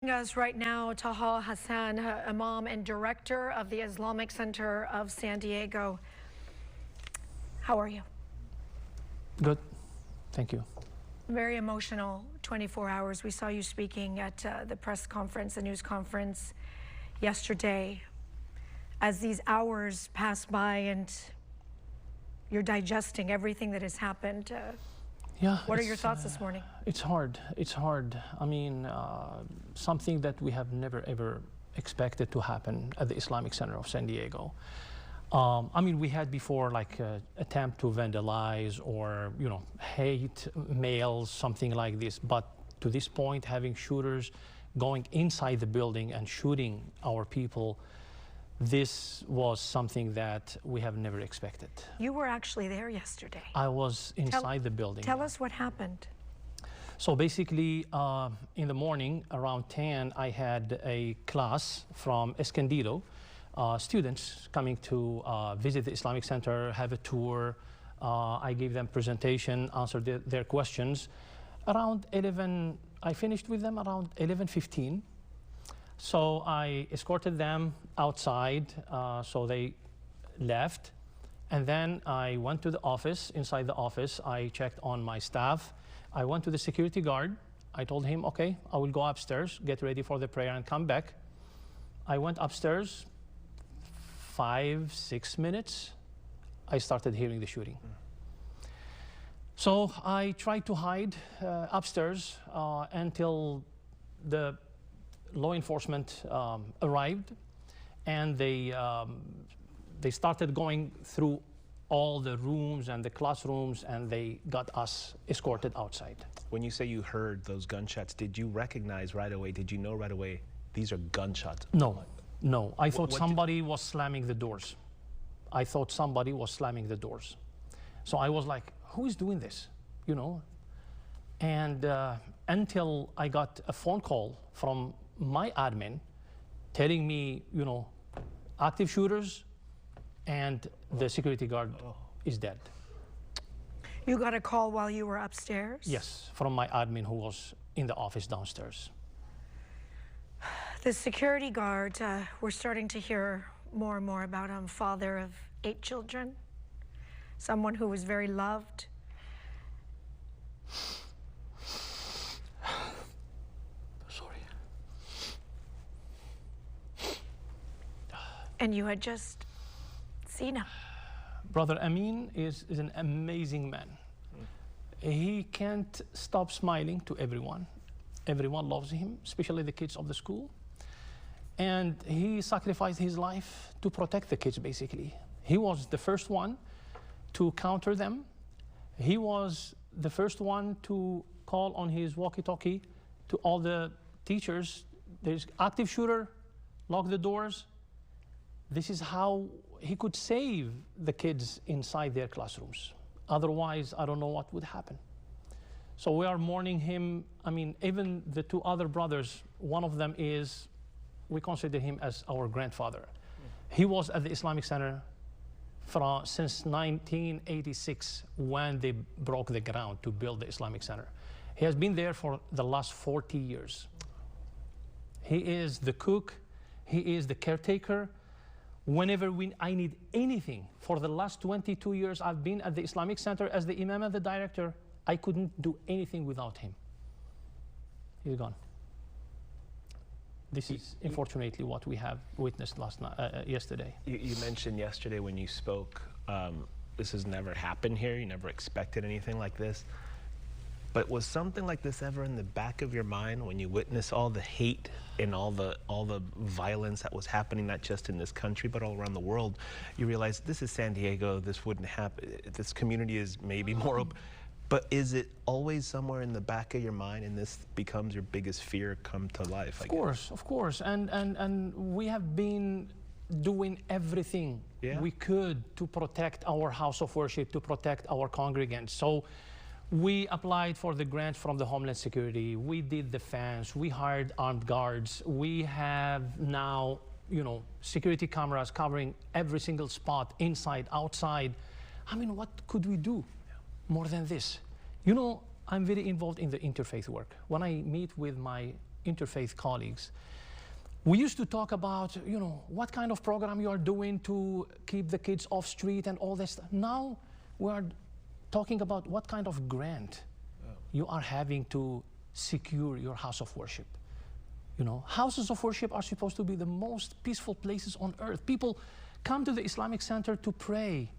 Us right now, Taha Hassane, Imam and Director of the Islamic Center of San Diego. How are you? Good, thank you. Very emotional 24 hours. We saw you speaking at the press conference, the news conference yesterday. As these hours pass by and you're digesting everything that has happened, what are your thoughts this morning? It's hard. It's hard. I mean, something that we have never ever expected to happen at the Islamic Center of San Diego. I mean, we had before like attempt to vandalize or hate males, something like this. But to this point, having shooters going inside the building and shooting our people, this was something that we have never expected. You were actually there yesterday. I was inside the building. Tell us what happened. So basically, in the morning, around 10, I had a class from Escondido, students coming to visit the Islamic Center, have a tour. I gave them presentation, answered their questions. Around 11, I finished with them around 11:15. So I escorted them outside, so they left. And then I went to the office. Inside the office, I checked on my staff. I went to the security guard. I told him, okay, I will go upstairs, get ready for the prayer and come back. I went upstairs, 5-6 minutes, I started hearing the shooting. So I tried to hide upstairs until the law enforcement arrived, and they started going through all the rooms and the classrooms, and they got us escorted outside. When you say you heard those gunshots, did you recognize right away, did you know right away these are gunshots? No, no. I thought somebody was slamming the doors. I thought somebody was slamming the doors. So I was like, who is doing this? And until I got a phone call from my admin telling me, active shooters and the security guard is dead. You got a call while you were upstairs? Yes, from my admin who was in the office downstairs. The security guard, we're starting to hear more and more about him, father of 8 children, someone who was very loved. And you had just seen him. Brother Amin is an amazing man. He can't stop smiling to everyone. Everyone loves him, especially the kids of the school. And he sacrificed his life to protect the kids, basically. He was the first one to counter them. He was the first one to call on his walkie-talkie to all the teachers. There's active shooter, lock the doors. This is how he could save the kids inside their classrooms. Otherwise, I don't know what would happen. So we are mourning him. I mean, even the 2 other brothers, one of them we consider him as our grandfather. He was at the Islamic Center since 1986 when they broke the ground to build the Islamic Center. He has been there for the last 40 years. He is the cook. He is the caretaker. Whenever I need anything, for the last 22 years I've been at the Islamic Center as the Imam and the Director, I couldn't do anything without him. He's gone. This is unfortunately what we have witnessed yesterday. You mentioned yesterday when you spoke, this has never happened here, you never expected anything like this. But was something like this ever in the back of your mind when you witnessed all the hate and all the violence that was happening, not just in this country, but all around the world? You realize this is San Diego, this wouldn't happen, this community is maybe more open. But is it always somewhere in the back of your mind and this becomes your biggest fear come to life? Of course. And we have been doing everything we could to protect our house of worship, to protect our congregants. So we applied for the grant from the Homeland Security. We did the fence. We hired armed guards. We have now, security cameras covering every single spot, inside, outside. I mean, what could we do more than this? I'm very involved in the interfaith work. When I meet with my interfaith colleagues, we used to talk about, what kind of program you are doing to keep the kids off street and all this. Now we are talking about what kind of grant you are having to secure your house of worship. Houses of worship are supposed to be the most peaceful places on earth. People come to the Islamic Center to pray,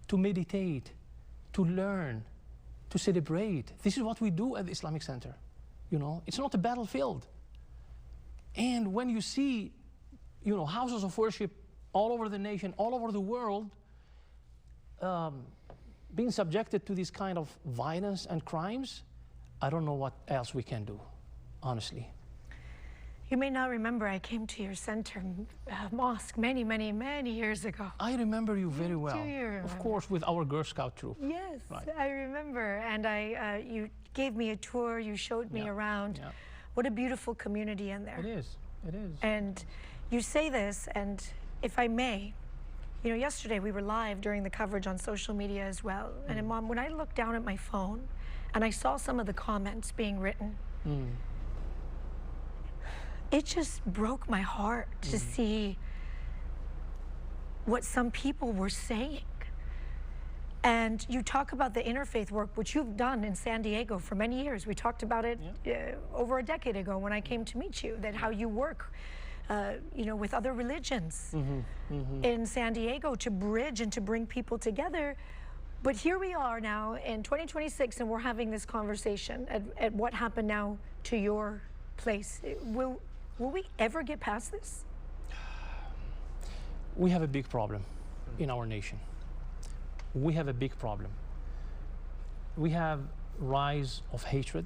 to meditate, to learn, to celebrate. This is what we do at the Islamic Center. It's not a battlefield. And when you see, houses of worship all over the nation, all over the world, being subjected to this kind of violence and crimes, I don't know what else we can do, honestly. You may not remember, I came to your center mosque many, many, many years ago. I remember you very well. Do you remember? Of course, with our Girl Scout troop. Yes, right. I remember. And you gave me a tour, you showed me around. Yeah. What a beautiful community in there. It is. And you say this, and if I may, yesterday we were live during the coverage on social media as well. And Imam, when I looked down at my phone and I saw some of the comments being written, it just broke my heart to see what some people were saying. And you talk about the interfaith work, which you've done in San Diego for many years. We talked about it over a decade ago when I came to meet you, that how you work with other religions in San Diego to bridge and to bring people together. But here we are now in 2026, and we're having this conversation at what happened now to your place. Will we ever get past this? We have a big problem in our nation. We have a big problem. We have rise of hatred.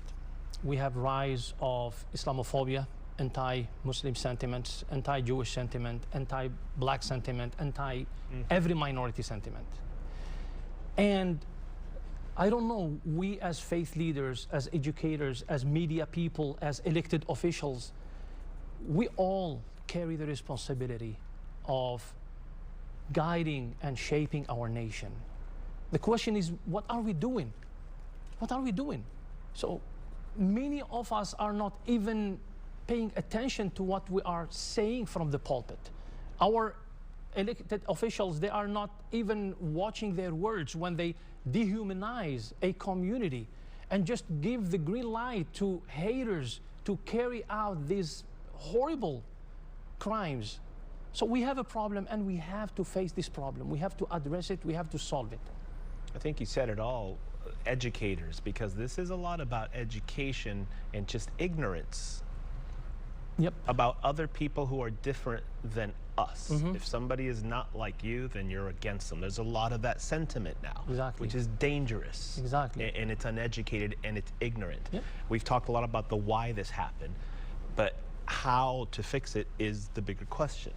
We have rise of Islamophobia, anti-Muslim sentiments, anti-Jewish sentiment, anti-black sentiment, anti-every minority sentiment. And I don't know, we as faith leaders, as educators, as media people, as elected officials, we all carry the responsibility of guiding and shaping our nation. The question is, what are we doing? What are we doing? So many of us are not even paying attention to what we are saying from the pulpit. Our elected officials, they are not even watching their words when they dehumanize a community and just give the green light to haters to carry out these horrible crimes. So we have a problem, and we have to face this problem. We have to address it. We have to solve it. I think you said it all, educators, because this is a lot about education and just ignorance about other people who are different than us. If somebody is not like you, then you're against them. There's a lot of that sentiment now, which is dangerous. And it's uneducated and it's ignorant. We've talked a lot about the why this happened, but how to fix it is the bigger question.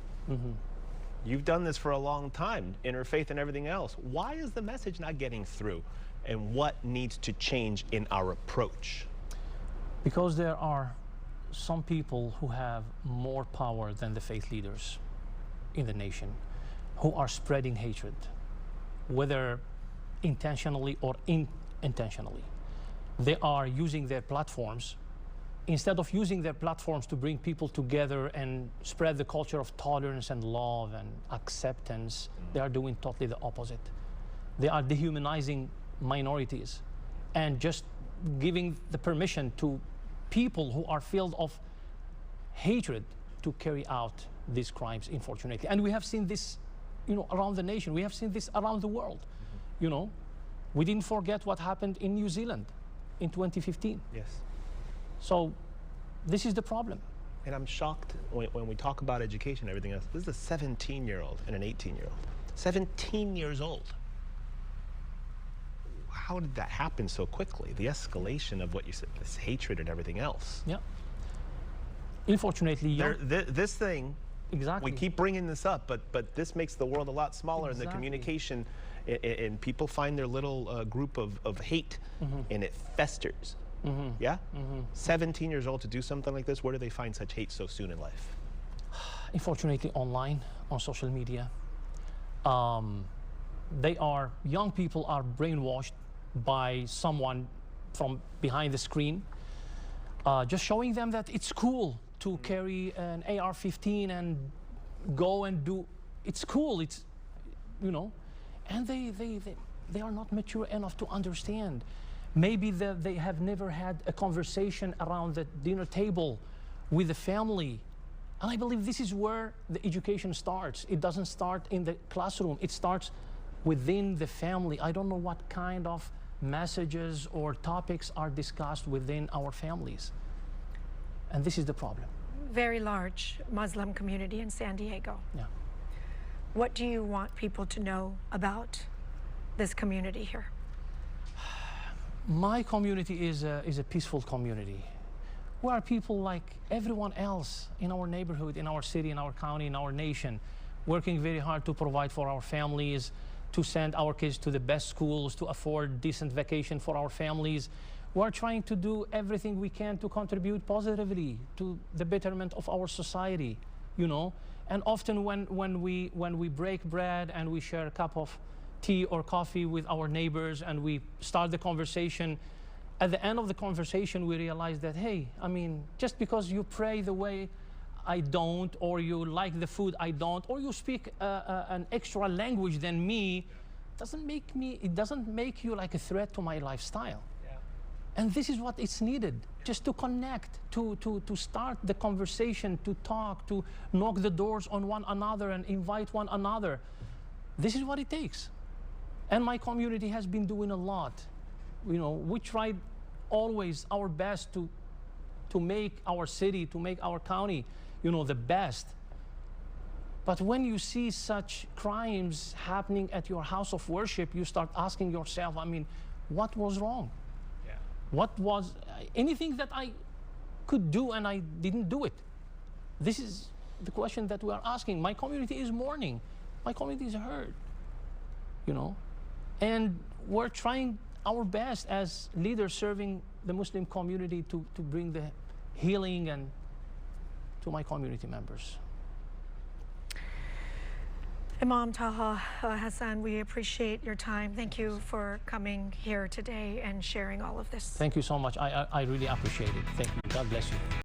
You've done this for a long time, interfaith and everything else. Why is the message not getting through? And what needs to change in our approach? Because there are some people who have more power than the faith leaders in the nation, who are spreading hatred, whether intentionally or unintentionally. They are using their platforms. Instead of using their platforms to bring people together and spread the culture of tolerance and love and acceptance, they are doing totally the opposite. They are dehumanizing minorities and just giving the permission to people who are filled of hatred to carry out these crimes, unfortunately. And we have seen this, around the nation. We have seen this around the world. We didn't forget what happened in New Zealand in 2015. Yes. So this is the problem. And I'm shocked when we talk about education and everything else. This is a 17-year-old and an 18-year-old. 17 years old. How did that happen so quickly? The escalation of what you said, this hatred and everything else. Yeah. Unfortunately, this thing, we keep bringing this up, but this makes the world a lot smaller, and the communication, and people find their little group of hate, and it festers. 17 years old to do something like this. Where do they find such hate so soon in life? Unfortunately, online, on social media. Young people are brainwashed by someone from behind the screen. just showing them that it's cool to carry an AR-15 and go and do, it's cool, it's, you know, and they are not mature enough to understand. Maybe they have never had a conversation around the dinner table with the family. And I believe this is where the education starts. It doesn't start in the classroom, it starts within the family. I don't know what kind of messages or topics are discussed within our families. And this is the problem. Very large Muslim community in San Diego. Yeah. What do you want people to know about this community here? My community is a peaceful community. We are people like everyone else in our neighborhood, in our city, in our county, in our nation, working very hard to provide for our families, to send our kids to the best schools, to afford decent vacation for our families. We are trying to do everything we can to contribute positively to the betterment of our society, you know. And often when we break bread and we share a cup of tea or coffee with our neighbors and we start the conversation, at the end of the conversation we realize that, hey, I mean, just because you pray the way I don't, or you like the food I don't, or you speak an extra language than me, it doesn't make you like a threat to my lifestyle. Yeah. And this is what is needed, just to connect, to start the conversation, to talk, to knock the doors on one another and invite one another. This is what it takes. And my community has been doing a lot. You know, we tried always our best to make our city, to make our county, you know, the best. But when you see such crimes happening at your house of worship, you start asking yourself, I mean, what was wrong? Yeah. What was anything that I could do and I didn't do it? This is the question that we are asking. My community is mourning. My community is hurt, you know? And we're trying our best as leaders serving the Muslim community to bring the healing and to my community members. Imam Taha Hassane, we appreciate your time. Thank you for coming here today and sharing all of this. Thank you so much. I really appreciate it. Thank you. God bless you.